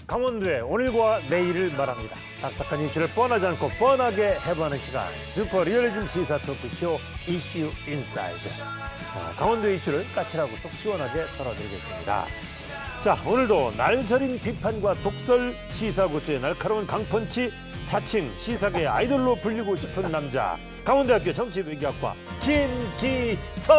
강원도의 오늘과 내일을 말합니다. 딱딱한 이슈를 뻔하지 않고 뻔하게 해보는 시간, 슈퍼 리얼리즘 시사 토크쇼 이슈 인사이드. 강원도의 이슈를 까칠하고 속 시원하게 털어드리겠습니다. 자, 오늘도 날서린 비판과 독설 시사고수의 날카로운 강펀치, 자칭 시사계의 아이돌로 불리고 싶은 남자, 강원대학교 정치외교학과 김기석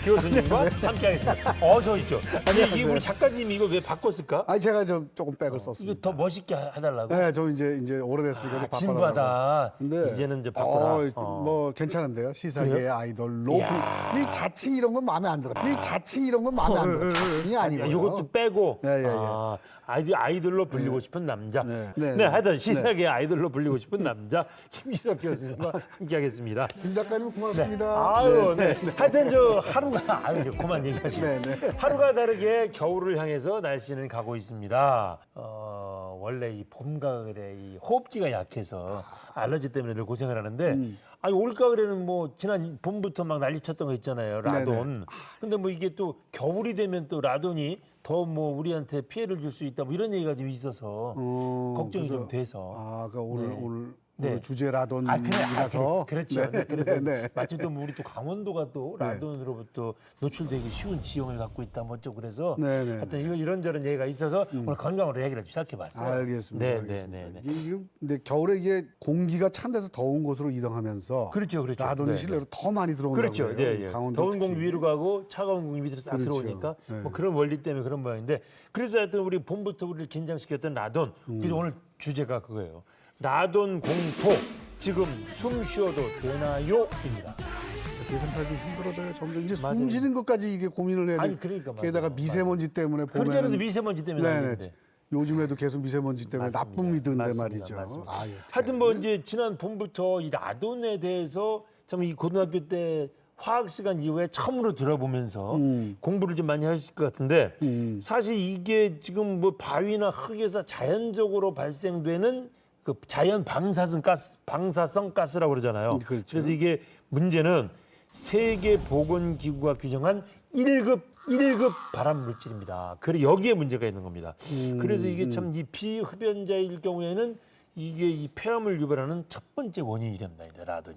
교수님과 함께하겠습니다. 어서 오십시오. 아니, 우리 작가님이 이거 왜 바꿨을까? 아니 제가 좀 조금 백을 썼습니다. 이거 더 멋있게 해달라고? 네, 저 이제 오래됐으니까 좀 진부하다. 근데 이제는 이제 바꾸라. 뭐 괜찮은데요. 시사계의 그래요? 아이돌로. 이 자칭 이런 건 마음에 안 들어. 이 자칭 이런 건 마음에 안 들어. 자칭이 아니고요. 이것도 빼고. 예. 아이돌로 불리고 싶은 남자. 네. 하여튼 시사계의 아이돌로 불리고 싶은 남자 김기석 교수님과 함께하겠습니다. 김 작가님 고맙습니다. 네. 하여튼 저 하루가 그만 얘기하시고. 하루가 다르게 겨울을 향해서 날씨는 가고 있습니다. 원래 이 봄 가을에 이 호흡기가 약해서 알러지 때문에 늘 고생을 하는데 올 가을에는 뭐 지난 봄부터 막 난리쳤던 거 있잖아요. 라돈. 근데 뭐 이게 또 겨울이 되면 또 라돈이 더 뭐 우리한테 피해를 줄 수 있다 뭐 이런 얘기가 좀 있어서 걱정이 좀 돼서. 그러니까 오늘 네. 주제 라돈이라서. 그렇죠. 그래서 네. 마침 또 우리 또 강원도가 또 라돈으로부터 노출되기 쉬운 지형을 갖고 있다 뭐 어쩌고 그래서 하여튼 이런저런 얘기가 있어서 오늘 건강으로 얘기를 시작해봤어요. 알겠습니다. 네. 근데 겨울에 이게 공기가 찬 데서 더운 곳으로 이동하면서 그렇죠. 라돈이 실내로 더 많이 들어온다고 그렇죠. 그래요. 강원도 더운 공기 특히. 위로 가고 차가운 공기 밑으로 싹 그렇죠. 들어오니까 뭐 그런 원리 때문에 그런 모양인데 그래서 하여튼 우리 봄부터 우리를 긴장시켰던 라돈. 그래서 오늘 주제가 그거예요. 라돈 공포, 지금 숨 쉬어도 되나요?입니다. 진짜 세상 살기 힘들어져요. 점점 이제 맞아요. 숨 쉬는 것까지 이게 고민을 해야 돼. 아니, 그러니까 게다가 맞아요. 미세먼지 때문에 그러잖아도 보면 미세먼지 때문에 난리인데. 요즘에도 계속 미세먼지 때문에 나쁨이 드는데 맞습니다. 말이죠. 맞습니다. 아유, 하여튼 뭐 이제 지난 봄부터 이 라돈에 대해서 참 이 고등학교 때 화학 시간 이후에 처음으로 들어보면서 공부를 좀 많이 하실 것 같은데 사실 이게 지금 뭐 바위나 흙에서 자연적으로 발생되는 그 자연 방사성 가스라고 그러잖아요. 그렇죠. 그래서 이게 문제는 세계 보건기구가 규정한 1급 발암 물질입니다. 그래 여기에 문제가 있는 겁니다. 그래서 이게 참 이 비흡연자일 경우에는 이게 이 폐암을 유발하는 첫 번째 원인이 됩니다. 라돈이.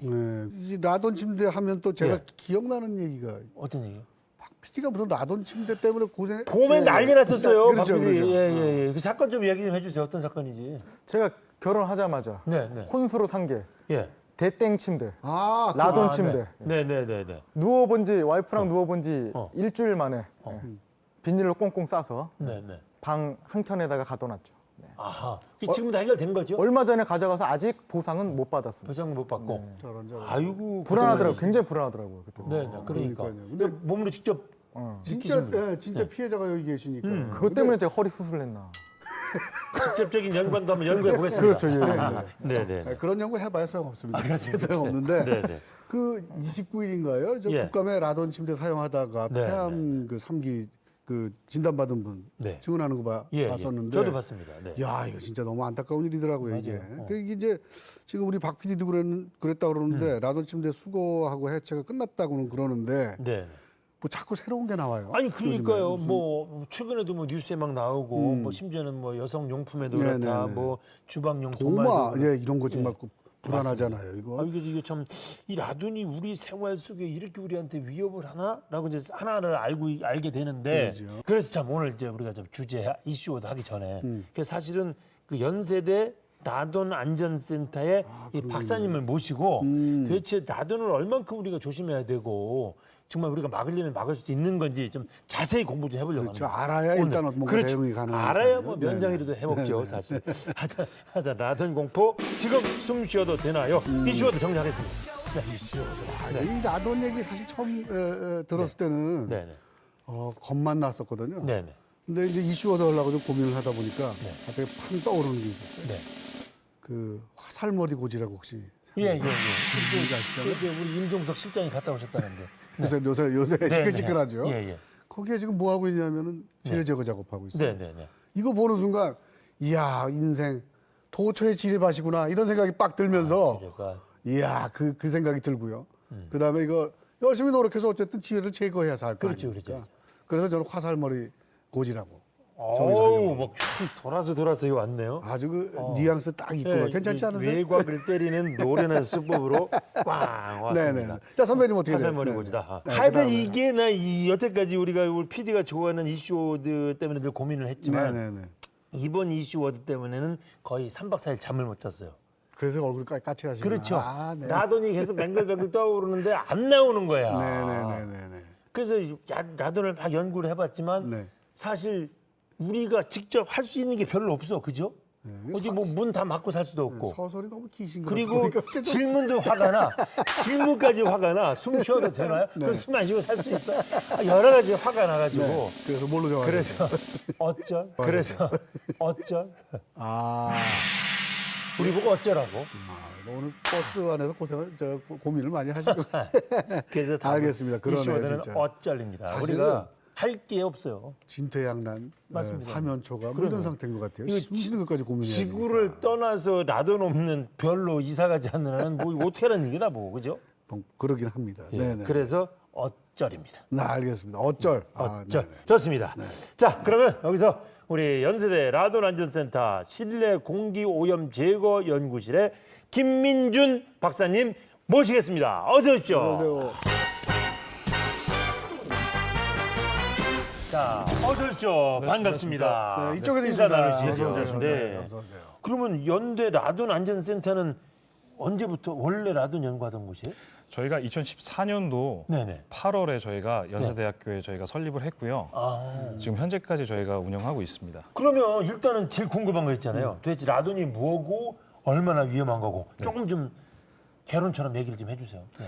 이 라돈 침대 하면 또 제가 기억나는 얘기가 어떤 얘기요? 박 PD가 무슨 라돈 침대 때문에 고생. 봄에 난리 났었어요. 그렇죠. 예. 그 사건 좀 이야기 좀 해주세요. 어떤 사건이지? 제가 결혼하자마자 네. 혼수로 산 게 예. 대땡 침대, 아, 라돈 침대. 네. 누워본 지 와이프랑 누워본 지 일주일 만에 비닐로 꽁꽁 싸서 네. 방 한켠에다가 가둬놨죠. 아하. 지금 다 해결된 거죠? 얼마 전에 가져가서 아직 보상은 못 받았습니다. 보상 못 받고. 저런. 아이고. 불안하더라고요. 굉장히 불안하더라고요. 그때. 네. 그러니까. 그러니까요. 근데 몸으로 직접 진짜 피해자가 여기 계시니까. 그것 때문에 제가 허리 수술을 했나. 직접적인 연관도 한번 연구해 보겠습니다. 그렇죠. 예. 네. 그런 연구 해봐야 소용없습니다. 소용없는데 네. 그 29일인가요? 저 국감에 라돈 침대 사용하다가 네, 폐암 그 3기 그 진단받은 분 네. 증언하는 거 봤었는데. 저도 봤습니다. 네. 야, 이거 진짜 너무 안타까운 일이더라고요, 이게. 맞아요. 이게 이제 지금 우리 박 PD도 그랬다 그러는데 라돈 침대 수거하고 해체가 끝났다고는 그러는데 네. 뭐 자꾸 새로운 게 나와요. 아니 그러니까요. 요즘에. 뭐 최근에도 뭐 뉴스에 막 나오고 뭐 심지어는 뭐 여성 용품에도 네네네. 그렇다. 뭐 주방 용품 도마 이런 거 정말 불안하잖아요, 이거. 이게 참 이 라돈이 우리 생활 속에 이렇게 우리한테 위협을 하나라고 이제 하나를 알게 되는데 그렇죠. 그래서 참 오늘 이제 우리가 좀 주제 이슈도 하기 전에 그래서 사실은 그 연세대 라돈 안전센터의 이 박사님을 모시고 도대체 라돈을 얼만큼 우리가 조심해야 되고 정말 우리가 막으려면 막을 수도 있는 건지 좀 자세히 공부 좀 해보려고 그렇죠. 합니다. 알아야 일단 뭔가 그렇죠. 대응이 가능하니까요. 알아야 뭐 면장이라도 해먹죠 사실. 하다 라돈 공포 지금 숨 쉬어도 되나요? 이슈어도 정리하겠습니다. 네, 이슈어도. 이 라돈 얘기 사실 처음 들었을 때는 네. 겁만 났었거든요. 네. 근데 이제 이슈 얻어가려고 좀 고민을 하다 보니까 갑자기 팡 떠오르는 게 있었어요. 네. 그 화살머리 고지라고 혹시 예. 아시잖아요. 우리 임종석 실장이 갔다 오셨다는데. 요새 시끌시끌하죠. 예. 거기에 지금 뭐 하고 있냐면은 지뢰 제거 작업하고 있어요. 네. 이거 보는 순간 이야 인생 도처에 지뢰밭이구나 이런 생각이 빡 들면서 이야 그 생각이 들고요. 그다음에 이거 열심히 노력해서 어쨌든 지뢰를 제거해야 살 거 아닙니까? 그렇죠. 그래서 저는 화살머리 고지라고 어우, 막 돌아서 왔네요. 아주 그 뉘앙스 딱 있고 네, 괜찮지 않으세요? 외곽을 때리는 노련한 수법으로 꽝 왔습니다. 네네. 자 선배님 어떻게 돼요? 화살머리 네. 고지다. 네, 하여튼 그다음에. 이게 나 여태까지 우리 PD가 좋아하는 이슈워드 때문에 늘 고민을 했지만 네네네. 이번 이슈워드 때문에는 거의 3박 4일 잠을 못 잤어요. 그래서 얼굴 까칠하시구나. 그렇죠. 아, 네. 라돈이 계속 맹글맹글 떠오르는데 안 나오는 거야. 네네네네. 그래서 라돈을 막 연구를 해봤지만 네. 사실 우리가 직접 할 수 있는 게 별로 없어, 그죠? 어디 뭐 문 다 막고 살 수도 없고. 서설이 너무 기신 거 그리고 질문도 화가 나. 질문까지 화가 나. 숨 쉬어도 되나요? 그럼 숨 안 쉬고 살 수 있어? 여러 가지 화가 나가지고. 그래서 뭘로 정하세요? 그래서 어쩔? 그래서 어쩔? 아, 우리 보고 어쩌라고? 오늘 버스 안에서 고민을 많이 하시고. 그래서 답은 알겠습니다. 그러네요, 이슈워드는 진짜. 어쩔입니다. 사실은 우리가 할 게 없어요. 진퇴양난, 맞습니다. 사면초가 뭐 그러면 이런 상태인 것 같아요. 이거 숨쉬는 것까지 고민해야 지구를 되니까. 떠나서 라돈 없는 별로 이사 가지 않는 한은 뭐 어떻게 하는 얘기다 뭐, 그죠? 그러긴 합니다. 예, 네네. 그래서 어쩔입니다. 네, 알겠습니다. 어쩔. 어쩔. 네네. 좋습니다. 자, 그러면 여기서 우리 연세대 라돈 안전센터 실내 공기 오염 제거 연구실의 김민준 박사님 모시겠습니다. 어서 오십시오. 안녕하세요. 자, 어서 오십시오. 반갑습니다. 네, 이쪽에도 인사 있습니다. 나누시죠. 어서 오세요. 네. 네, 어서 오세요. 그러면 연대 라돈 안전센터는 언제부터 원래 라돈 연구하던 곳이에요? 저희가 2014년도 네네. 8월에 저희가 연세대학교에 저희가 설립을 했고요. 아, 지금 현재까지 저희가 운영하고 있습니다. 그러면 일단은 제일 궁금한 거 있잖아요. 도대체 라돈이 뭐고 얼마나 위험한 거고 조금 좀 개론처럼 얘기를 좀 해주세요. 네.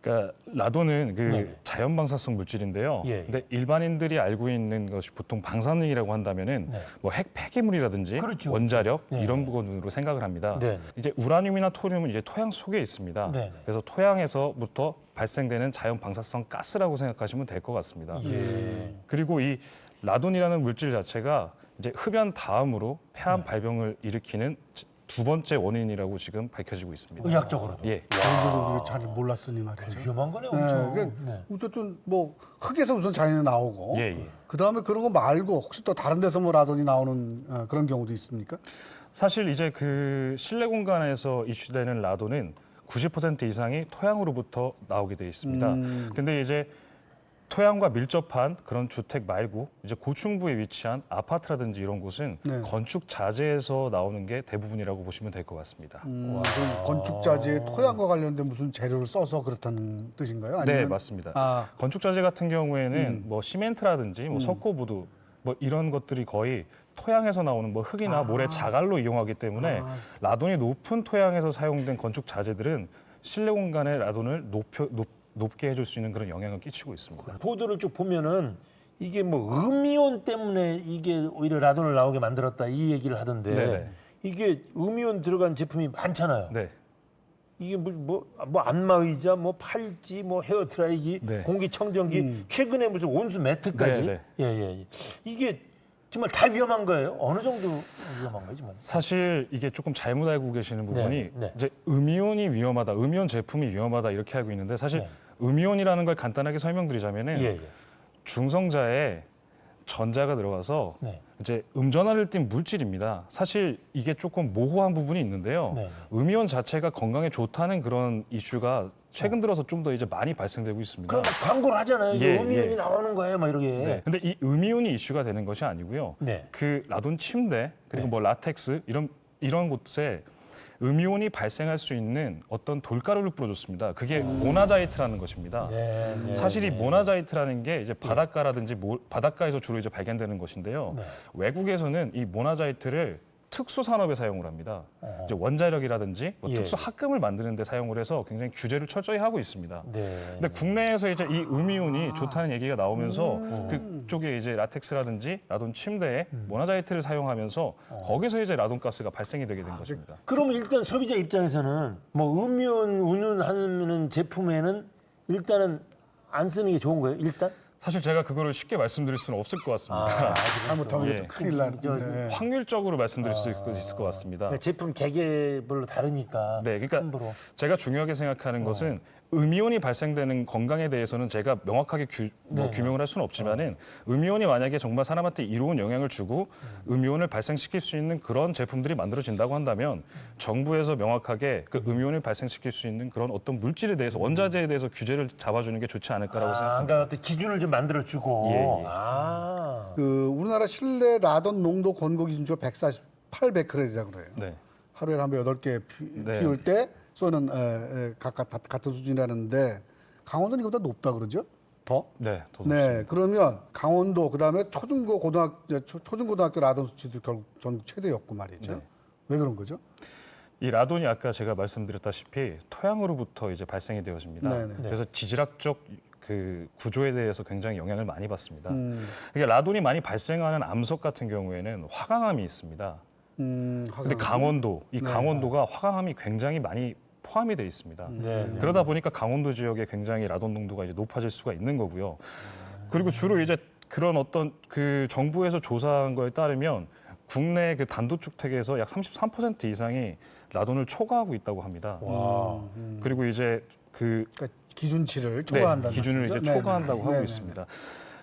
그러니까 라돈은 그 네네. 자연 방사성 물질인데요. 예. 근데 일반인들이 알고 있는 것이 보통 방사능이라고 한다면은 네. 뭐 핵 폐기물이라든지 그렇죠. 원자력 네. 이런 부분으로 생각을 합니다. 네. 이제 우라늄이나 토륨은 이제 토양 속에 있습니다. 네. 그래서 토양에서부터 발생되는 자연 방사성 가스라고 생각하시면 될 것 같습니다. 예. 그리고 이 라돈이라는 물질 자체가 이제 흡연 다음으로 네. 폐암 발병을 일으키는 두 번째 원인이라고 지금 밝혀지고 있습니다. 의학적으로도. 예. 저희도 우리가 잘 몰랐으니 말이죠. 위험한 거네 네, 엄청. 그러니까 네. 어쨌든 뭐 흙에서 우선 자연에 나오고 예, 예. 그 다음에 그런 거 말고 혹시 또 다른 데서 뭐 라돈이 나오는 그런 경우도 있습니까? 사실 이제 그 실내 공간에서 이슈되는 라돈은 90% 이상이 토양으로부터 나오게 돼 있습니다. 근데 이제 토양과 밀접한 그런 주택 말고 이제 고층부에 위치한 아파트라든지 이런 곳은 네. 건축 자재에서 나오는 게 대부분이라고 보시면 될 것 같습니다. 그럼 건축 자재 토양과 관련된 무슨 재료를 써서 그렇다는 뜻인가요? 네, 아니면 맞습니다. 아, 건축 자재 같은 경우에는 뭐 시멘트라든지 뭐 석고보드 뭐 이런 것들이 거의 토양에서 나오는 뭐 흙이나 모래 자갈로 이용하기 때문에 라돈이 높은 토양에서 사용된 건축 자재들은 실내 공간의 라돈을 높게 해줄 수 있는 그런 영향을 끼치고 있습니다. 보도를 쭉 보면은 이게 뭐 음이온 때문에 이게 오히려 라돈을 나오게 만들었다 이 얘기를 하던데 네네. 이게 음이온 들어간 제품이 많잖아요. 네, 이게 뭐 안마의자, 뭐 팔찌, 뭐 헤어드라이기, 네. 공기청정기, 최근에 무슨 온수 매트까지. 네, 예. 이게 정말 다 위험한 거예요? 어느 정도 위험한 거예요, 정말? 사실 이게 조금 잘못 알고 계시는 부분이 네. 이제 음이온이 위험하다, 음이온 제품이 위험하다 이렇게 알고 있는데 사실 네. 음이온이라는 걸 간단하게 설명드리자면은 예. 중성자에 전자가 들어가서 네. 이제 음전하를 띈 물질입니다. 사실 이게 조금 모호한 부분이 있는데요. 네. 음이온 자체가 건강에 좋다는 그런 이슈가 최근 들어서 좀 더 이제 많이 발생되고 있습니다. 그럼 광고를 하잖아요. 이게 예, 음이온이 예. 나오는 거예요, 막 이렇게. 네. 근데 이 음이온이 이슈가 되는 것이 아니고요. 네. 그 라돈 침대 그리고 네. 뭐 라텍스 이런 곳에 음이온이 발생할 수 있는 어떤 돌가루를 뿌려줬습니다. 그게 모나자이트라는 것입니다. 네. 사실 이 모나자이트라는 게 이제 바닷가라든지 바닷가에서 주로 이제 발견되는 것인데요. 네. 외국에서는 이 모나자이트를 특수 산업에 사용을 합니다. 이제 원자력이라든지 뭐 예. 특수 합금을 만드는 데 사용을 해서 굉장히 규제를 철저히 하고 있습니다. 네. 근데 국내에서 이제 이 음이온이 좋다는 얘기가 나오면서 그쪽에 이제 라텍스라든지 라돈 침대에 모나자이트를 사용하면서 거기서 이제 라돈 가스가 발생이 되게 된 것입니다. 그러면 일단 소비자 입장에서는 뭐 음이온 운운하는 제품에는 일단은 안 쓰는 게 좋은 거예요, 일단? 사실 제가 그거를 쉽게 말씀드릴 수는 없을 것 같습니다. 잘못하면 예. 또 큰일 나는데. 확률적으로 말씀드릴 수 있을 것 같습니다. 제품 개개별로 다르니까. 네, 그러니까 함부로. 제가 중요하게 생각하는 것은 음이온이 발생되는 건강에 대해서는 제가 명확하게 규명을 할 수는 없지만은 음이온이 만약에 정말 사람한테 이로운 영향을 주고 음이온을 발생시킬 수 있는 그런 제품들이 만들어진다고 한다면 정부에서 명확하게 그 음이온을 발생시킬 수 있는 그런 어떤 물질에 대해서 원자재에 대해서 규제를 잡아주는 게 좋지 않을까라고 생각합니다. 그러니까 어떤 기준을 좀 만들어주고. 예, 예. 그 우리나라 실내 라돈 농도 권고 기준치가 148베크렐이라고 그래요. 네. 하루에 담배 8개 네. 피울 때 쏘는 각각 같은 수준이라는데 강원도는 이거보다 높다 그러죠? 더? 네, 더 네, 그러면 강원도 그다음에 초중고등학교 라돈 수치도 결국 전국 최대였고 말이죠. 네. 왜 그런 거죠? 이 라돈이 아까 제가 말씀드렸다시피 토양으로부터 이제 발생이 되어집니다. 네네. 그래서 지질학적 그 구조에 대해서 굉장히 영향을 많이 받습니다. 음. 그러니까 라돈이 많이 발생하는 암석 같은 경우에는 화강암이 있습니다. 근데 강원도, 이 강원도가 화강암이 굉장히 많이 포함이 돼 있습니다. 그러다 보니까 강원도 지역에 굉장히 라돈 농도가 이제 높아질 수가 있는 거고요. 그리고 주로 이제 그런 어떤 그 정부에서 조사한 거에 따르면 국내 그 단독주택에서 약 33% 이상이 라돈을 초과하고 있다고 합니다. 그리고 이제 그 그러니까 기준치를 초과한다는 기준을 이제 말씀이죠? 초과한다고 하고 네네. 있습니다.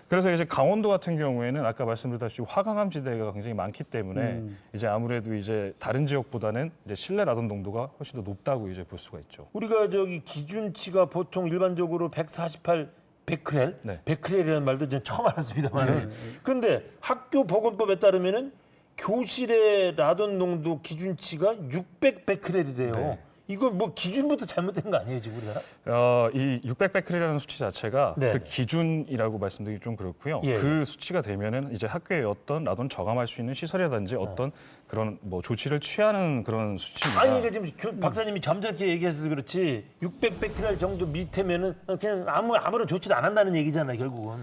그래서 이제 강원도 같은 경우에는 아까 말씀드렸다시피 화강암 지대가 굉장히 많기 때문에 이제 아무래도 이제 다른 지역보다는 이제 실내 라돈 농도가 훨씬 더 높다고 이제 볼 수가 있죠. 우리가 저기 기준치가 보통 일반적으로 148 베크렐, 네. 베크렐이라는 말도 전 처음 알았습니다만. 그런데 학교 보건법에 따르면은 교실의 라돈 농도 기준치가 600 베크렐이래요. 네. 이거 뭐 기준부터 잘못된 거 아니에요, 지금 우리가? 이 600베크렐이라는 수치 자체가 네. 그 기준이라고 말씀드리기 좀 그렇고요. 예. 그 수치가 되면은 이제 학교에 어떤 라돈 저감할 수 있는 시설이라든지 어떤 그런 뭐 조치를 취하는 그런 수치입니다. 아니, 그러니까 지금 박사님이 점잖게 얘기해서 그렇지 600 베크렐 정도 밑에면은 그냥 아무런 조치도 안 한다는 얘기잖아요, 결국은.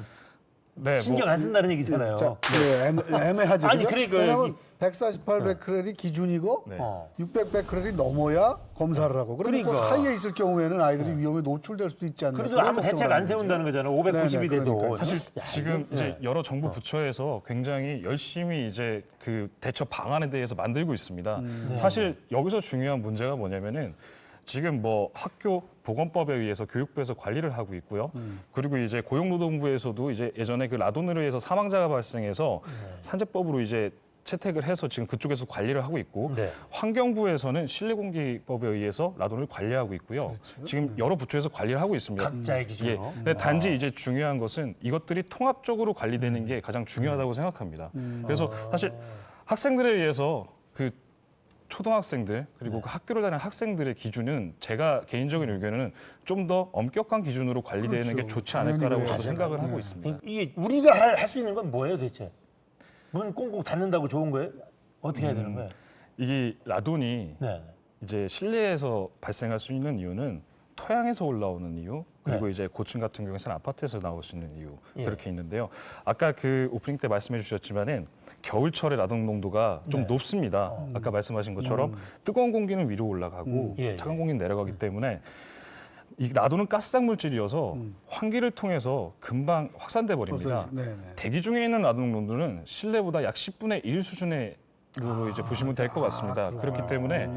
네, 신경 안 쓴다는 얘기잖아요. 자, 네, 애매하죠. 아니, 그죠? 그러니까 왜냐면 148베크렐이 기준이고 네. 600베크렐이 넘어야 검사를 하고 그러면 그 그러니까. 사이에 있을 경우에는 아이들이 위험에 노출될 수도 있지 않나. 그래도 그런 아무 대책 걱정을 안 하는 거죠. 세운다는 거잖아. 590이 네네, 돼도. 그러니까요. 사실 지금 이거, 이제 네. 여러 정부 부처에서 굉장히 열심히 이제 그 대처 방안에 대해서 만들고 있습니다. 사실 여기서 중요한 문제가 뭐냐면은 지금 뭐 학교 보건법에 의해서 교육부에서 관리를 하고 있고요. 그리고 이제 고용노동부에서도 이제 예전에 그 라돈으로 해서 사망자가 발생해서 산재법으로 이제 채택을 해서 지금 그쪽에서 관리를 하고 있고 네. 환경부에서는 실내공기법에 의해서 라돈을 관리하고 있고요. 지금 여러 부처에서 관리를 하고 있습니다. 각자의 기준으로. 예. 근데 단지 이제 중요한 것은 이것들이 통합적으로 관리되는 게 가장 중요하다고 생각합니다. 그래서 사실 학생들에 의해서 그 초등학생들 그리고 그 학교를 다니는 학생들의 기준은 제가 개인적인 의견은 좀 더 엄격한 기준으로 관리되는 게 좋지 않을까라고 당연히 저도 생각을 하고 있습니다. 이게 우리가 할 수 있는 건 뭐예요, 대체? 문 꽁꽁 닫는다고 좋은 거예요? 어떻게 해야 되는 거예요? 이게 라돈이 네. 이제 실내에서 발생할 수 있는 이유는 토양에서 올라오는 이유 그리고 이제 고층 같은 경우에는 아파트에서 나올 수 있는 이유 예. 그렇게 있는데요. 아까 그 오프닝 때 말씀해 주셨지만은 겨울철에 라돈 농도가 좀 높습니다. 아까 말씀하신 것처럼 뜨거운 공기는 위로 올라가고 예, 차가운 공기는 내려가기 때문에 이 라돈은 가스장 물질이어서 환기를 통해서 금방 확산돼 버립니다. 네네. 대기 중에 있는 라돈 농도는 실내보다 약 10분의 1 수준으로 이제 보시면 될 것 같습니다. 그렇기 때문에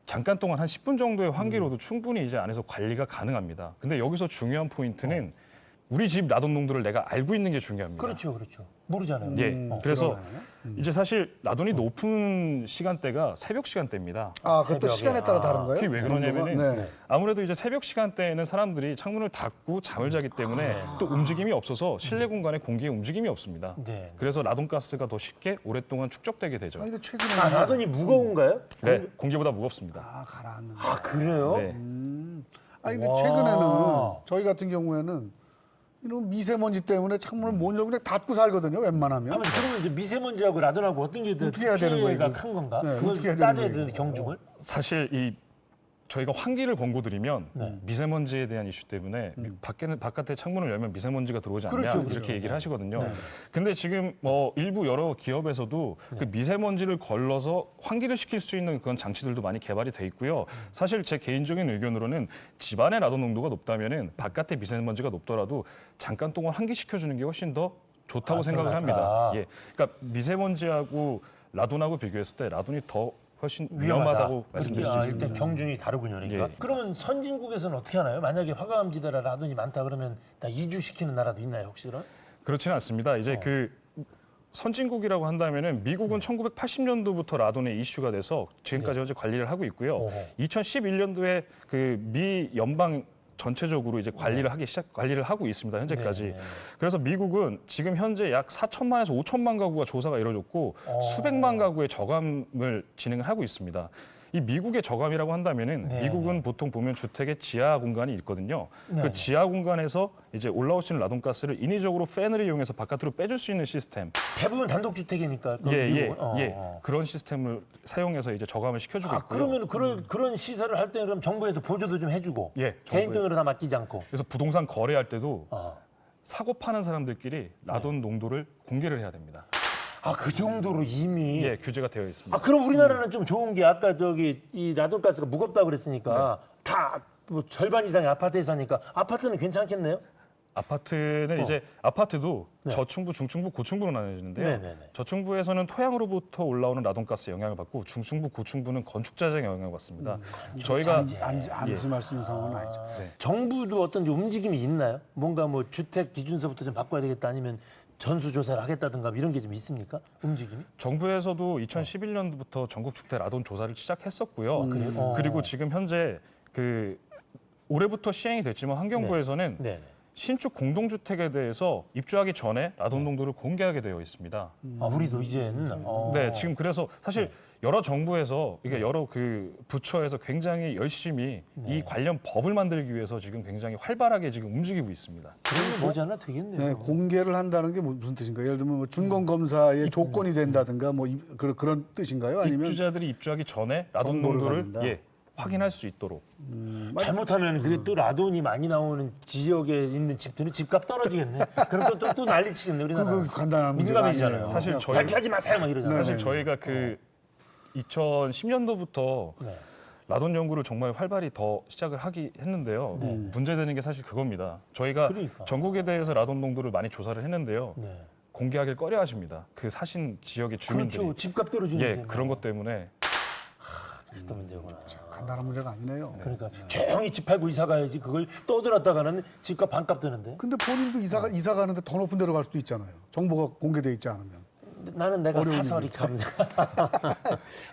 잠깐 동안 한 10분 정도의 환기로도 충분히 이제 안에서 관리가 가능합니다. 근데 여기서 중요한 포인트는 우리 집 라돈 농도를 내가 알고 있는 게 중요합니다. 그렇죠, 그렇죠. 모르잖아요. 예. 그래서 이제 사실 라돈이 높은 시간대가 새벽 시간대입니다. 아, 그것도 새벽에. 시간에 따라 다른 거예요? 그게 왜 그러냐면은 농도가? 네. 아무래도 이제 새벽 시간대에는 사람들이 창문을 닫고 잠을 자기 때문에 또 움직임이 없어서 실내 공간에 공기의 움직임이 없습니다. 네. 그래서 라돈 가스가 더 쉽게 오랫동안 축적되게 되죠. 아, 근데 최근에 라돈이 무거운가요? 네, 공기보다 무겁습니다. 가라앉는. 아, 그래요? 네. 아니 근데 와. 최근에는 저희 같은 경우에는 이런 미세먼지 때문에 창문을 못 열고 그냥 닫고 살거든요. 웬만하면. 그러면 이제 미세먼지하고 라돈하고 어떤 게 더 어떻게 해야 되는 거예요, 피해가 이거? 큰 건가? 네, 그걸 어떻게 해야 되는 따져야 거예요, 되는 이거? 경중을? 사실 이 저희가 환기를 권고드리면 미세먼지에 대한 이슈 때문에 바깥에 창문을 열면 미세먼지가 들어오지 않냐 그렇죠, 이렇게 그렇죠. 얘기를 하시거든요. 근데 지금 뭐 일부 여러 기업에서도 그 미세먼지를 걸러서 환기를 시킬 수 있는 그런 장치들도 많이 개발이 돼 있고요. 사실 제 개인적인 의견으로는 집안의 라돈 농도가 높다면은 바깥에 미세먼지가 높더라도 잠깐 동안 환기시켜 주는 게 훨씬 더 좋다고 생각을 낫다. 합니다. 예, 그러니까 미세먼지하고 라돈하고 비교했을 때 라돈이 더 훨씬 위험하다고 말씀드릴 수 일단 있습니다. 경중이 다르군요. 그러니까. 예. 그러면 선진국에서는 어떻게 하나요? 만약에 화강암지대라 라돈이 많다 그러면 다 이주시키는 나라도 있나요, 혹시 그런? 그렇지는 않습니다. 이제 그 선진국이라고 한다면은 미국은 1980년도부터 라돈에 이슈가 돼서 지금까지 현재 관리를 하고 있고요. 어허. 2011년도에 그 미 연방 전체적으로 이제 관리를 하고 있습니다. 현재까지. 네. 그래서 미국은 지금 현재 약 4천만에서 5천만 가구가 조사가 이루어졌고 수백만 가구의 저감을 진행을 하고 있습니다. 이 미국의 저감이라고 한다면은 네. 미국은 보통 보면 주택의 지하 공간이 있거든요. 네. 그 지하 공간에서 이제 올라올 수 있는 라돈가스를 인위적으로 팬을 이용해서 바깥으로 빼줄 수 있는 시스템. 대부분 단독주택이니까. 그 예, 미국은. 예. 그런 시스템을 사용해서 이제 저감을 시켜주고 아, 있고요. 그러면 그런 시설을 할 때는 그럼 정부에서 보조도 좀 해주고 예, 개인 정부에- 돈으로 다 맡기지 않고. 그래서 부동산 거래할 때도 아, 사고 파는 사람들끼리 라돈 농도를 공개를 해야 됩니다. 그 정도로 이미. 예, 규제가 되어 있습니다. 그럼 우리나라는 좀 좋은 게 아까 저기 이 라돈가스가 무겁다고 그랬으니까 다 뭐 절반 이상의 아파트에 사니까 아파트는 괜찮겠네요? 아파트는 이제 아파트도 네. 저층부, 중층부, 고층부로 나눠지는데요. 네네네. 저층부에서는 토양으로부터 올라오는 라돈가스 영향을 받고 중층부, 고층부는 건축자재의 영향을 받습니다. 저희가 안심할 수 있는 상황은 아니죠. 정부도 어떤 움직임이 있나요? 뭔가 뭐 주택 기준서부터 좀 바꿔야 되겠다 아니면 전수조사를 하겠다든가 이런 게 좀 있습니까? 움직임이? 정부에서도 2011년부터 전국 주택 라돈 조사를 시작했었고요. 그래요? 그리고 지금 현재 그 올해부터 시행이 됐지만 환경부에서는 네. 신축 공동주택에 대해서 입주하기 전에 라돈 농도를 공개하게 되어 있습니다. 우리도 이제는. 네, 지금 그래서 사실 여러 정부에서 이게 여러 그 부처에서 굉장히 열심히 이 관련 법을 만들기 위해서 지금 굉장히 활발하게 지금 움직이고 있습니다. 그런 거잖아 되겠네요. 네, 공개를 한다는 게 무슨 뜻인가요? 예를 들면 뭐 준공 검사의 조건이 된다든가 뭐 그런 뜻인가요? 아니면 입주자들이 입주하기 전에 라돈 정보를 농도를 갖는다? 확인할 수 있도록. 잘못하면 그게 또 라돈이 많이 나오는 지역에 있는 집들은 집값 떨어지겠네. 그럼 또 난리치겠네 우리나라. 그 간단한 문제가 민감해지잖아요. 아니에요. 사실 그냥 저희- 발표하지 마세요 막 이러잖아요. 사실 저희가 그 2010년도부터 네. 라돈 연구를 정말 활발히 더 시작을 하기 했는데요. 문제되는 게 사실 그겁니다. 저희가 그러니까. 전국에 대해서 라돈 농도를 많이 조사를 했는데요. 네. 공개하길 꺼려하십니다. 그 사신 지역의 주민들이. 그렇죠. 집값 떨어지는 예, 그런 것 때문에 또 문제구나. 간단한 문제가 아니네요. 그러니까 조용히 집 팔고 이사 가야지 그걸 떠들었다가는 집값 반값 드는데. 근데 본인도 이사 가는데 더 높은 데로 갈 수도 있잖아요. 정보가 공개돼 있지 않으면. 나는 내가 어려운 사서 이렇게 하면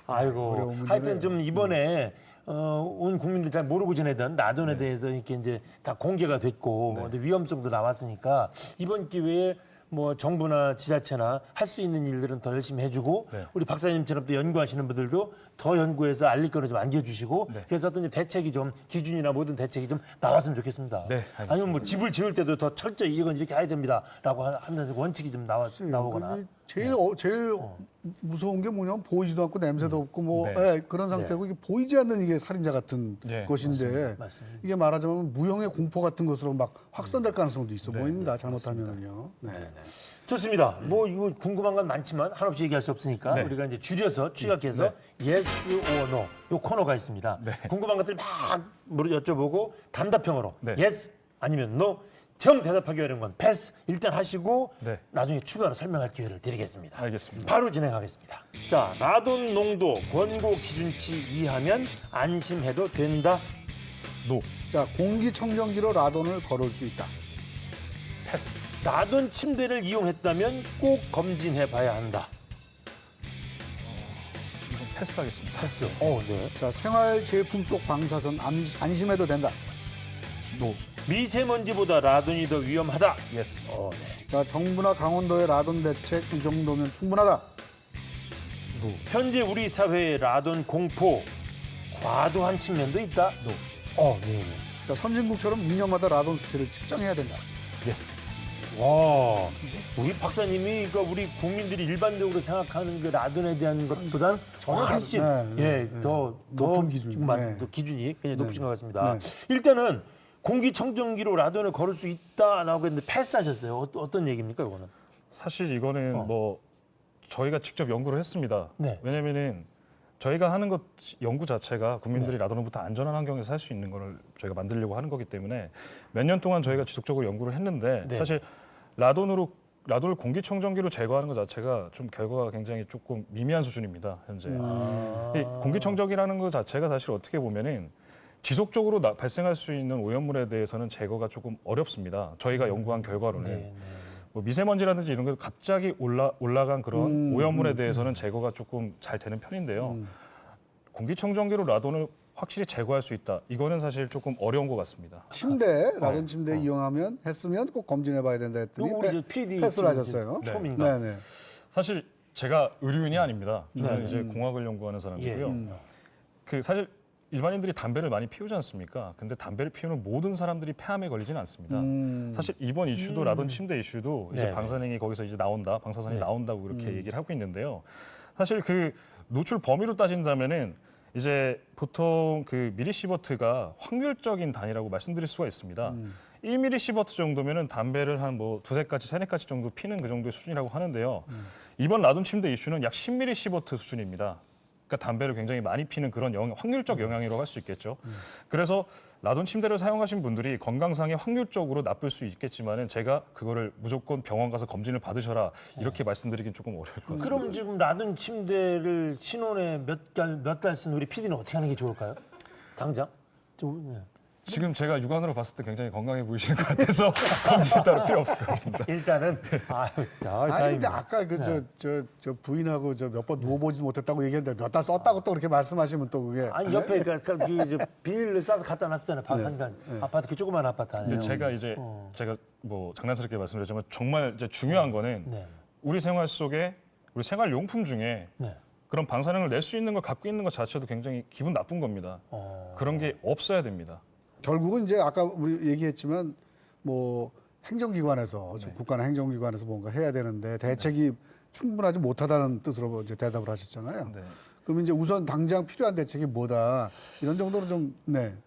아이고. 어려운 문제네요. 하여튼 좀 이번에 온 국민들 잘 모르고 지내던 라돈에 대해서 이렇게 이제 다 공개가 됐고 근데 위험성도 나왔으니까 이번 기회에 뭐 정부나 지자체나 할 수 있는 일들은 더 열심히 해주고 네. 우리 박사님처럼 또 연구하시는 분들도 더 연구해서 알릴 거를 좀 안겨주시고 그래서 어떤 대책이 좀 기준이나 모든 대책이 좀 나왔으면 좋겠습니다. 네, 알겠습니다. 아니면 뭐 집을 지을 때도 더 철저히 이건 이렇게 해야 됩니다라고 하는 원칙이 좀 나오거나. 제일 무서운 게 뭐냐면 보이지도 않고 냄새도 없고 뭐 네. 예, 그런 상태고 이게 보이지 않는 이게 살인자 같은 네, 것인데 맞습니다. 이게 말하자면 무형의 공포 같은 것으로 막 확산될 가능성도 있어 네, 보입니다. 잘못하면은요. 네. 좋습니다. 뭐 이거 궁금한 건 많지만 한없이 얘기할 수 없으니까 네. 우리가 이제 줄여서 취약해서 yes or no 요 코너가 있습니다. 네. 궁금한 것들 막 여쭤보고 단답형으로 네. yes 아니면 no 정 대답하기 어려운 건 패스 일단 하시고 네. 나중에 추가로 설명할 기회를 드리겠습니다. 알겠습니다. 바로 진행하겠습니다. 자, 라돈 농도 권고 기준치 이하면 안심해도 된다. 노, 자, 공기청정기로 라돈을 걸을 수 있다. 패스, 라돈 침대를 이용했다면 꼭 검진해 봐야 한다. 이건 패스하겠습니다. 패스. 네. 자, 생활 제품 속 방사선 안심해도 된다. 노, 미세먼지보다 라돈이 더 위험하다. 예스, 네. 자, 정부나 강원도의 라돈 대책 이 정도면 충분하다. 노, 현재 우리 사회의 라돈 공포 과도한 측면도 있다. 네. 자, 선진국처럼 2년마다 라돈 수치를 측정해야 된다. 예스. 와, 우리 박사님이 그러니까 우리 국민들이 일반적으로 생각하는 그 라돈에 대한 것보다는 훨씬 더 높은 기준이죠. 네. 더 기준이 굉장히 높으신 것 같습니다. 네. 일단은 공기청정기로 라돈을 걸을 수 있다라고 했는데 패스하셨어요. 어떤 얘기입니까, 이거는? 사실 이거는 뭐 저희가 직접 연구를 했습니다. 네. 왜냐면은 저희가 하는 것 연구 자체가 국민들이 라돈으로부터 안전한 환경에서 살 수 있는 거를 저희가 만들려고 하는 거기 때문에 몇 년 동안 저희가 지속적으로 연구를 했는데 네. 사실 라돈으로 라돈을 공기청정기로 제거하는 것 자체가 좀 결과가 굉장히 조금 미미한 수준입니다. 현재 이 공기청정기라는 것 자체가 사실 어떻게 보면은 지속적으로 발생할 수 있는 오염물에 대해서는 제거가 조금 어렵습니다. 저희가 연구한 결과로는 뭐 미세먼지라든지 이런 게 갑자기 올라간 그런 오염물에 대해서는 제거가 조금 잘 되는 편인데요. 공기청정기로 라돈을 확실히 제거할 수 있다. 이거는 사실 조금 어려운 것 같습니다. 침대, 라돈 침대 이용하면 했으면 꼭 검진해봐야 된다 했더니 우리 저 PD 패스를 하셨어요. 처음인가? 네네. 사실 제가 의료인이 아닙니다. 저는 이제 공학을 연구하는 사람이고요. 그 사실 일반인들이 담배를 많이 피우지 않습니까? 근데 담배를 피우는 모든 사람들이 폐암에 걸리지는 않습니다. 사실 이번 이슈도 라돈 침대 이슈도 이제 네. 방사능이 거기서 이제 나온다, 방사선이 네. 나온다고 그렇게 얘기를 하고 있는데요. 사실 그 노출 범위로 따진다면은 이제 보통 그 미리시버트가 확률적인 단위라고 말씀드릴 수가 있습니다. 1미리시버트 정도면은 담배를 한 뭐 두세 가지, 세네 가지 정도 피는 그 정도의 수준이라고 하는데요. 이번 라돈 침대 이슈는 약 10미리시버트 수준입니다. 그러니까 담배를 굉장히 많이 피는 그런 확률적 영향이라고 할 수 있겠죠. 그래서 라돈 침대를 사용하신 분들이 건강상에 확률적으로 나쁠 수 있겠지만은 제가 그거를 무조건 병원 가서 검진을 받으셔라 이렇게 말씀드리긴 조금 어려울 것 같습니다. 그럼 지금 라돈 침대를 신혼에 몇 달 쓴 우리 PD는 어떻게 하는 게 좋을까요? 당장? 지금 제가 육안으로 봤을 때 굉장히 건강해 보이시는 것 같아서 검진 따로 필요 없을 것 같습니다. 일단은 아니 근데 다행입니다. 아까 그 저 부인하고 저 몇 번 누워보지 못했다고 얘기했는데 몇 달 썼다고 또 그렇게 말씀하시면 또 그게 아니 옆에 비닐을 싸서 갖다 놨었잖아요. 아파트 그 조그만 아파트 안에. 근데 제가 이제 제가 뭐 장난스럽게 말씀드렸지만 정말 이제 중요한 거는 네. 우리 생활 속에 우리 생활 용품 중에 네. 그런 방사능을 낼 수 있는 걸 갖고 있는 것 자체도 굉장히 기분 나쁜 겁니다. 그런 게 없어야 됩니다. 결국은 이제 아까 우리 얘기했지만 뭐 행정기관에서 국가나 행정기관에서 뭔가 해야 되는데 대책이 충분하지 못하다는 뜻으로 이제 대답을 하셨잖아요. 네. 그럼 이제 우선 당장 필요한 대책이 뭐다 이런 정도로 좀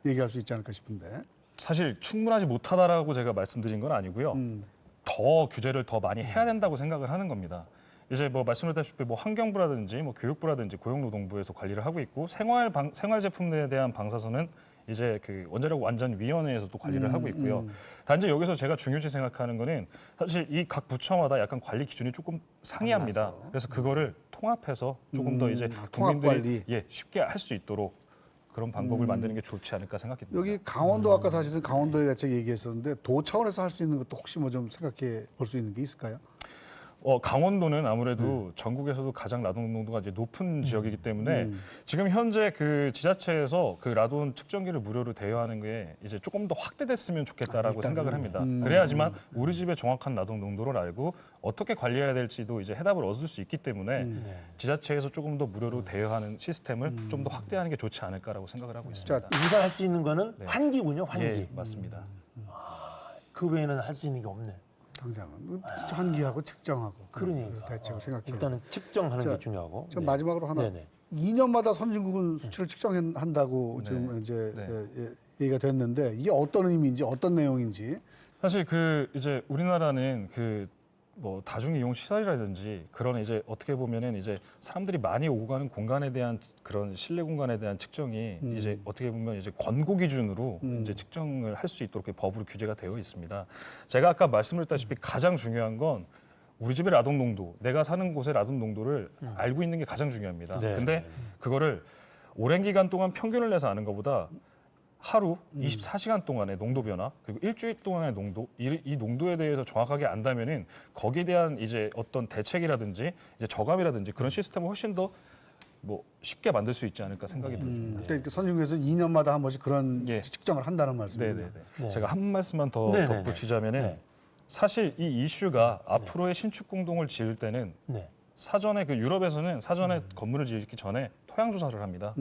얘기할 수 있지 않을까 싶은데. 사실 충분하지 못하다라고 제가 말씀드린 건 아니고요. 더 규제를 더 많이 해야 된다고 생각을 하는 겁니다. 이제 뭐 말씀드렸다시피 뭐 환경부라든지 뭐 교육부라든지 고용노동부에서 관리를 하고 있고 생활 제품에 대한 방사선은 이제 그 원자력 완전 위원회에서도 관리를 하고 있고요. 단지 여기서 제가 중요시 생각하는 거는 사실 이 각 부처마다 약간 관리 기준이 조금 상이합니다. 그래서 그거를 통합해서 조금 더 이제 통합 국민들이 관리. 쉽게 할 수 있도록 그런 방법을 만드는 게 좋지 않을까 생각이 듭니다. 여기 강원도 아까 사실은 강원도의 대책 얘기했었는데 도 차원에서 할 수 있는 것도 혹시 뭐 좀 생각해 볼 수 있는 게 있을까요? 강원도는 아무래도 전국에서도 가장 라돈 농도가 이제 높은 지역이기 때문에 지금 현재 그 지자체에서 그 라돈 측정기를 무료로 대여하는 게 이제 조금 더 확대됐으면 좋겠다라고 생각을 합니다. 그래야지만 우리 집의 정확한 라돈 농도를 알고 어떻게 관리해야 될지도 이제 해답을 얻을 수 있기 때문에 지자체에서 조금 더 무료로 대여하는 시스템을 좀 더 확대하는 게 좋지 않을까라고 생각을 하고 있습니다. 자, 우리가 할 수 있는 거는 환기군요, 환기. 예, 맞습니다. 그 외에는 할 수 있는 게 없네. 당장은 환기하고 측정하고 그러니까. 그래서 대책을 생각해. 일단은 측정하는 자, 게 중요하고. 전 마지막으로 하나. 네네. 2년마다 선진국은 수치를 측정한다고 지금 이제 얘기가 됐는데 이게 어떤 의미인지 어떤 내용인지. 사실 그 이제 우리나라는 그 뭐 다중 이용 시설이라든지 그런 이제 어떻게 보면은 이제 사람들이 많이 오고 가는 공간에 대한 그런 실내 공간에 대한 측정이 이제 어떻게 보면 이제 권고 기준으로 이제 측정을 할 수 있도록 법으로 규제가 되어 있습니다. 제가 아까 말씀드렸다시피 가장 중요한 건 우리 집의 라돈 농도, 내가 사는 곳의 라돈 농도를 알고 있는 게 가장 중요합니다. 네. 근데 그거를 오랜 기간 동안 평균을 내서 아는 것보다 하루 24시간 동안의 농도 변화 그리고 일주일 동안의 농도 이 농도에 대해서 정확하게 안다면은 거기에 대한 이제 어떤 대책이라든지 이제 저감이라든지 그런 시스템을 훨씬 더 뭐 쉽게 만들 수 있지 않을까 생각이 듭니다. 그러니까 선진국에서 2년마다 한 번씩 그런 예. 측정을 한다는 말씀이에요. 네네네. 제가 한 말씀만 더 네네네. 덧붙이자면은 네. 사실 이 이슈가 앞으로의 신축 공동을 지을 때는 네. 사전에 그 유럽에서는 사전에 건물을 짓기 전에 토양 조사를 합니다.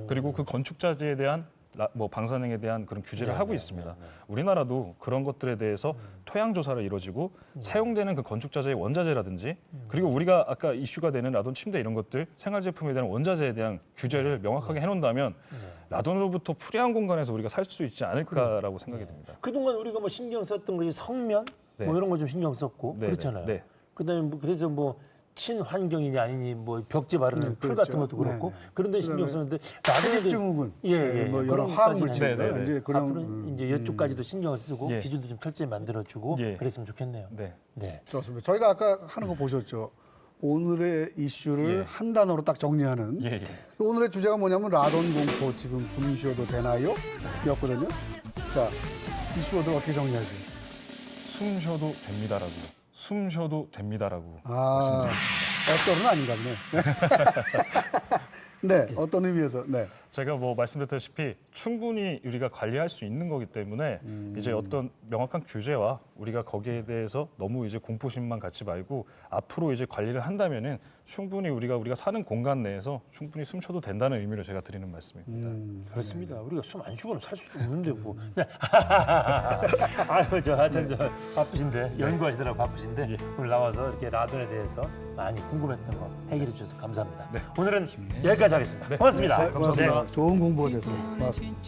그리고 그 건축자재에 대한 뭐 방사능에 대한 그런 규제를 하고 있습니다. 우리나라도 그런 것들에 대해서 토양 조사를 이루어지고 사용되는 그 건축자재의 원자재라든지 그리고 우리가 아까 이슈가 되는 라돈 침대 이런 것들 생활 제품에 대한 원자재에 대한 규제를 명확하게 해놓는다면 라돈으로부터 프리한 공간에서 우리가 살 수 있지 않을까라고 생각이 듭니다. 그동안 우리가 뭐 신경 썼던 것이 성면 네. 뭐 이런 거 좀 신경 썼고 네, 그렇잖아요. 네. 그다음에 그래서 뭐 친환경이냐 아니니 뭐 벽지 바르는 풀 그렇죠. 같은 것도 그렇고 네, 네. 그런데 신경 그다음에 쓰는데 나중에도 증후군, 예, 뭐 그런 여러 화학 것까지는 물질, 네, 네, 이제 그런 앞으로 이제 이쪽까지도 신경을 쓰고 예. 기준도 좀 철저히 만들어주고 예. 그랬으면 좋겠네요. 네. 네. 좋습니다. 저희가 아까 하는 거 보셨죠? 오늘의 이슈를 예. 한 단어로 딱 정리하는. 예, 예. 오늘의 주제가 뭐냐면 라돈 공포 지금 숨 쉬어도 되나요? 였거든요. 자, 이슈어도 어떻게 정리하지? 숨 쉬어도 됩니다라고. 숨 쉬어도 됩니다라고 아, 말씀드리겠습니다. 어쩌는 아닌가 보네. 네, 어떤 의미에서? 네. 제가 뭐 말씀드렸다시피 충분히 우리가 관리할 수 있는 거기 때문에 이제 어떤 명확한 규제와 우리가 거기에 대해서 너무 이제 공포심만 갖지 말고 앞으로 이제 관리를 한다면은 충분히 우리가 사는 공간 내에서 충분히 숨 쉬어도 된다는 의미로 제가 드리는 말씀입니다. 그렇습니다. 우리가 숨 안 쉬고는 살 수도 없는데 뭐. 네. 아유 저 하여튼 저 바쁘신데 연구하시느라 바쁘신데 오늘 나와서 이렇게 라돈에 대해서 많이 궁금했던 거 해결해 주셔서 감사합니다. 오늘은 여기까지 하겠습니다. 고맙습니다. 고맙습니다. 좋은 공부가 됐어요. 고맙습니다.